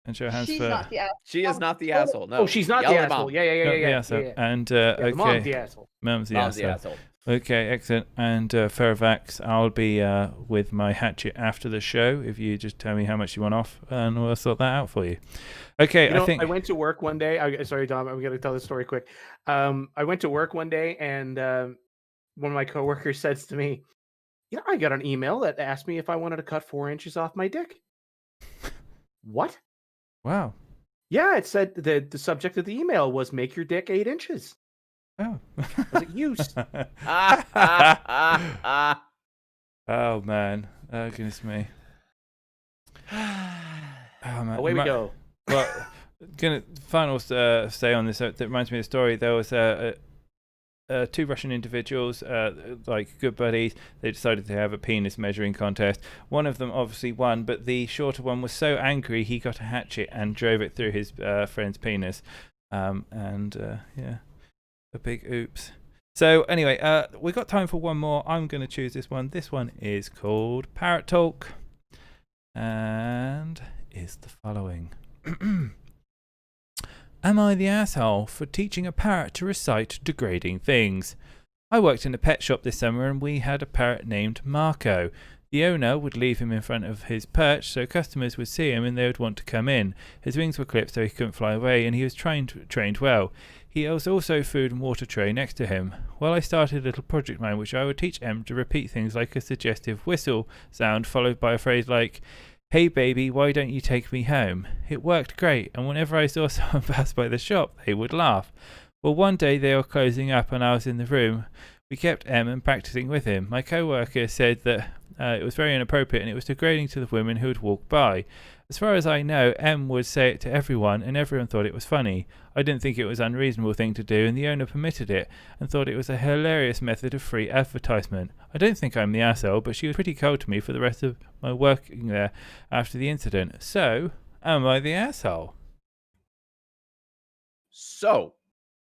And show of hands She's for not the asshole. She is not the Oh, asshole. No. Oh, she's not the Yell at asshole. Mom. Yeah. not the asshole. Yeah. And Yeah, the mom's okay, the asshole. Mum's the Mom's the asshole. asshole. Okay, excellent. And Ferrovax, I'll be with my hatchet after the show. If you just tell me how much you want off, and we'll sort that out for you. Okay, I think I went to work one day. Sorry, Dom, I'm going to tell this story quick. I went to work one day, and one of my coworkers says to me, I got an email that asked me if I wanted to cut 4 inches off my dick. What? Wow. Yeah, it said the subject of the email was make your dick 8 inches. Oh. Was it use? Oh man. Oh goodness me. Oh man. Away we go. Well, gonna final stay on this. That reminds me of a story. There was two Russian individuals, like good buddies. They decided to have a penis measuring contest. One of them obviously won, but the shorter one was so angry he got a hatchet and drove it through his friend's penis. Yeah, a big oops. So anyway, we got time for one more. I'm going to choose this one. This one is called Parrot Talk, and is the following. Am I the asshole for teaching a parrot to recite degrading things? I worked in a pet shop this summer and we had a parrot named Marco. The owner would leave him in front of his perch so customers would see him and they would want to come in. His wings were clipped so he couldn't fly away and he was trained well. He was also food and water tray next to him. Well, I started a little project of mine which I would teach Em to repeat things like a suggestive whistle sound followed by a phrase like, "Hey baby, why don't you take me home?" It worked great, and whenever I saw someone pass by the shop, they would laugh. Well, one day they were closing up and I was in the room. We kept Em and practicing with him. My co-worker said that it was very inappropriate and it was degrading to the women who would walk by. As far as I know, Em would say it to everyone and everyone thought it was funny. I didn't think it was an unreasonable thing to do and the owner permitted it and thought it was a hilarious method of free advertisement. I don't think I'm the asshole, but she was pretty cold to me for the rest of my working there after the incident. So, am I the asshole? So,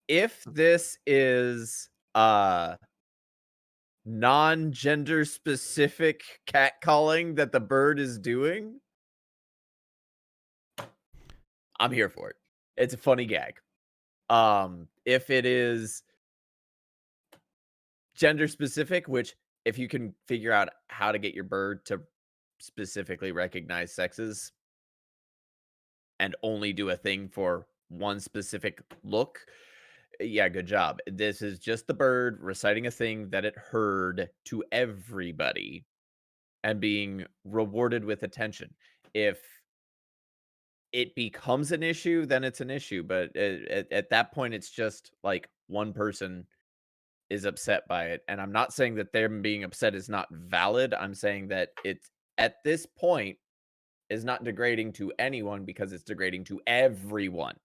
if this is non-gender specific catcalling that the bird is doing, I'm here for it. It's a funny gag. If it is gender specific, which if you can figure out how to get your bird to specifically recognize sexes and only do a thing for one specific look, yeah, good job. This is just the bird reciting a thing that it heard to everybody and being rewarded with attention. If it becomes an issue, then it's an issue. But at that point, it's just like one person is upset by it. And I'm not saying that them being upset is not valid. I'm saying that it's at this point is not degrading to anyone because it's degrading to everyone.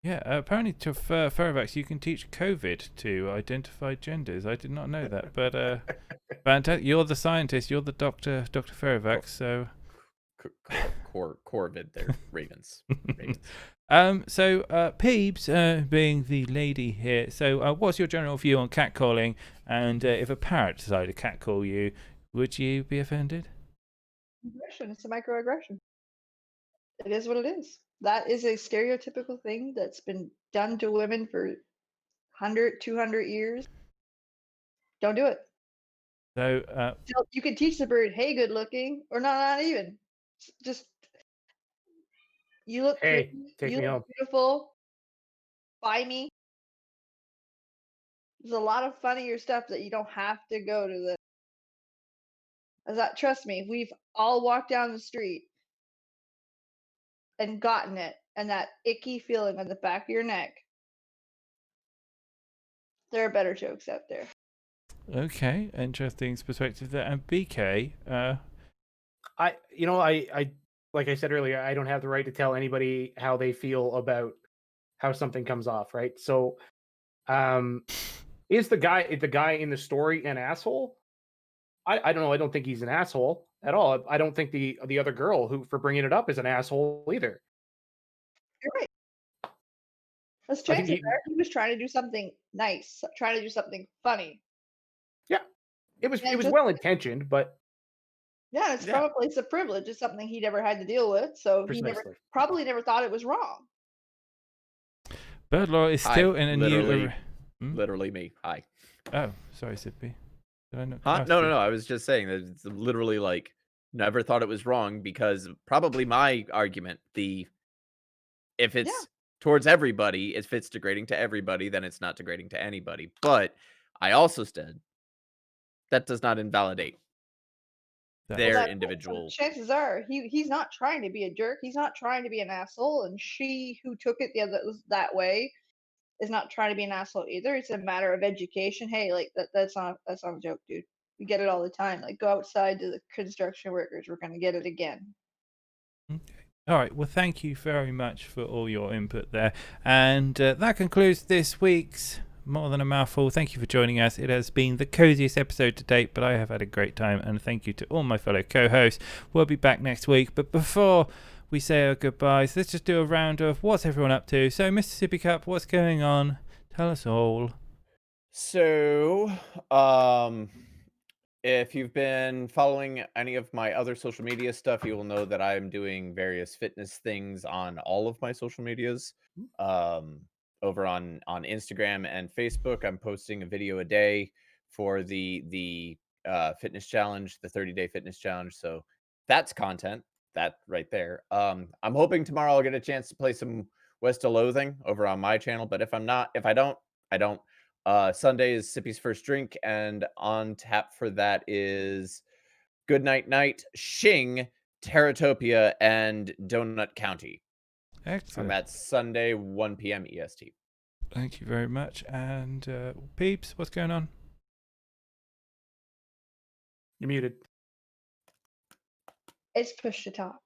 Yeah, apparently to Ferrovax you can teach COVID to identify genders. I did not know that, but fantastic. You're the scientist. You're the Dr. Ferrovax. So, Corvid, there, Ravens. So Peebs, being the lady here. So, what's your general view on catcalling? And if a parrot decided to catcall you, would you be offended? Aggression. It's a microaggression. It is what it is. That is a stereotypical thing that's been done to women for 100, 200 years. Don't do it. So, You can teach the bird, "Hey, good looking," or not even. Just you look Hey, pretty, take you me look home. beautiful. Buy me. There's a lot of funnier stuff that you don't have to go to the. As that, trust me, we've all walked down the street and gotten it, and that icky feeling on the back of your neck. There are better jokes out there. okay, interesting perspective there. And BK, I like I said earlier, I don't have the right to tell anybody how they feel about how something comes off, right? So, is the guy in the story an asshole? I don't know. I don't think he's an asshole. at all. I don't think the other girl who for bringing it up is an asshole either. You're right. Let's I change think it. He was trying to do something nice, trying to do something funny. yeah, it And was just well intentioned, but yeah, it's from Yeah. a place of privilege. It's something he never had to deal with, so he precisely. probably never thought it was wrong. Bird Law is Hi, still in a literally. new. Literally me. Hi. Oh, sorry, Sippy. Did I not Huh? cast No, you? no, no. I was just saying that it's literally like never thought it was wrong because probably my argument, if Yeah. it's towards everybody, if it's degrading to everybody, then it's not degrading to anybody. But I also said that does not invalidate That- their Well, so individual. chances are he's not trying to be a jerk. He's not trying to be an asshole, and she who took it that way is not trying to be an asshole either. It's a matter of education. Hey, like that's not a joke, dude. We get it all the time. Like go outside to the construction workers. We're gonna get it again. Okay. All right. Well, thank you very much for all your input there. And that concludes this week's More Than a Mouthful. Thank you for joining us. It has been the coziest episode to date, but I have had a great time. And thank you to all my fellow co-hosts. We'll be back next week. But before we say our goodbyes, let's just do a round of what's everyone up to. So, Mississippi Cup, what's going on? Tell us all. So, if you've been following any of my other social media stuff, you will know that I'm doing various fitness things on all of my social medias. Over on Instagram and Facebook, I'm posting a video a day for the fitness challenge, the 30-day fitness challenge. So that's content, that right there. I'm hoping tomorrow I'll get a chance to play some West of Loathing over on my channel, but if I don't, I don't. Sunday is Sippy's First Drink, and on tap for that is Good Night Night, Shing, Terratopia, and Donut County. Excellent. And that's Sunday, 1 p.m. EST. Thank you very much. And Peeps, what's going on? You're muted. It's push to talk.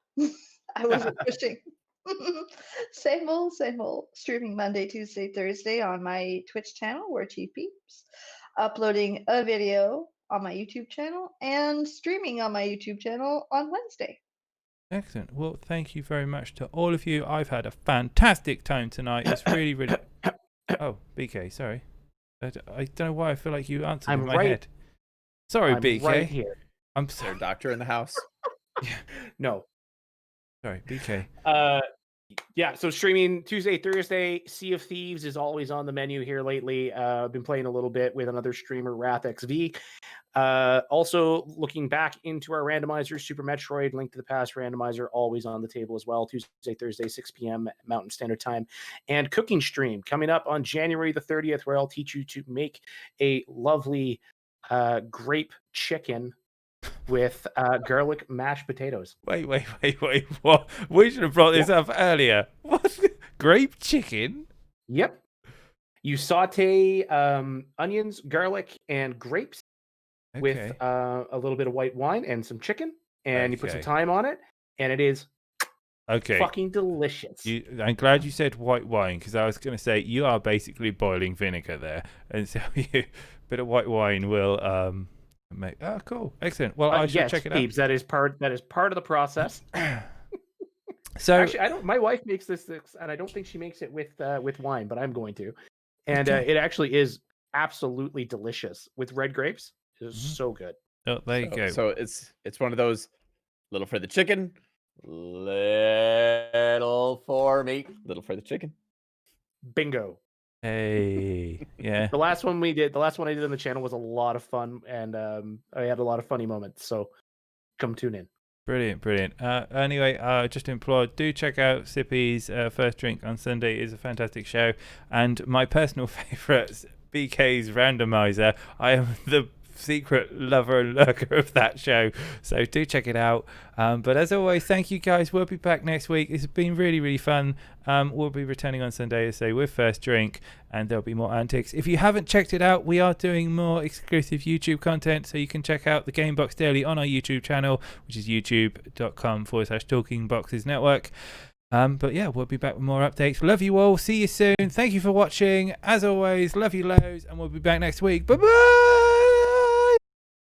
I wasn't pushing. Same old, same old. Streaming Monday, Tuesday, Thursday on my Twitch channel, where Chief Peeps. Uploading a video on my YouTube channel and streaming on my YouTube channel on Wednesday. Excellent. Well, thank you very much to all of you. I've had a fantastic time tonight. It's really, really. Oh, BK, sorry. I don't know why I feel like you answered I'm in my right- head. Sorry, I'm BK. right here. I'm Is there sorry. a doctor in the house? No. Sorry, BK. Yeah, so streaming Tuesday, Thursday. Sea of Thieves is always on the menu here lately. I've been playing a little bit with another streamer, WrathXV. Also looking back into our randomizer, Super Metroid, Link to the Past randomizer, always on the table as well. Tuesday, Thursday, 6 p.m. Mountain Standard Time. And cooking stream coming up on January the 30th, where I'll teach you to make a lovely grape chicken with garlic mashed potatoes. Wait. What? We should have brought this up earlier. What? Grape chicken? Yep. You saute onions, garlic, and grapes with a little bit of white wine and some chicken, and you put some Okay. thyme on it, and it is Okay. fucking delicious. I'm glad you said white wine, because I was going to say you are basically boiling vinegar there, and so a bit of white wine will make. Oh, cool, excellent. Well, I should yes, check it Peeps, that is part of the process. out. So Actually, I don't. My wife makes this, and I don't think she makes it with wine, but I'm going to. And Okay. it actually is absolutely delicious with red grapes. It is so good. oh, there you go. So it's one of those little for the chicken, little for me, little for the chicken. Bingo. Hey, yeah. The last one I did on the channel was a lot of fun, and I had a lot of funny moments. So come tune in. Brilliant. Anyway, just to implore, do check out Sippy's First Drink on Sunday. It is a fantastic show. And my personal favourite, BK's Randomizer. I am the secret lover and lurker of that show. So do check it out. But as always, thank you guys. We'll be back next week. It's been really, really fun. We'll be returning on Sunday, as I say, with First Drink, and there'll be more antics. If you haven't checked it out, we are doing more exclusive YouTube content, so you can check out the Gamebox Daily on our YouTube channel, which is youtube.com/TalkingBoxesNetwork. But yeah, we'll be back with more updates. Love you all. See you soon. Thank you for watching. As always, love you loads, and we'll be back next week. Bye-bye!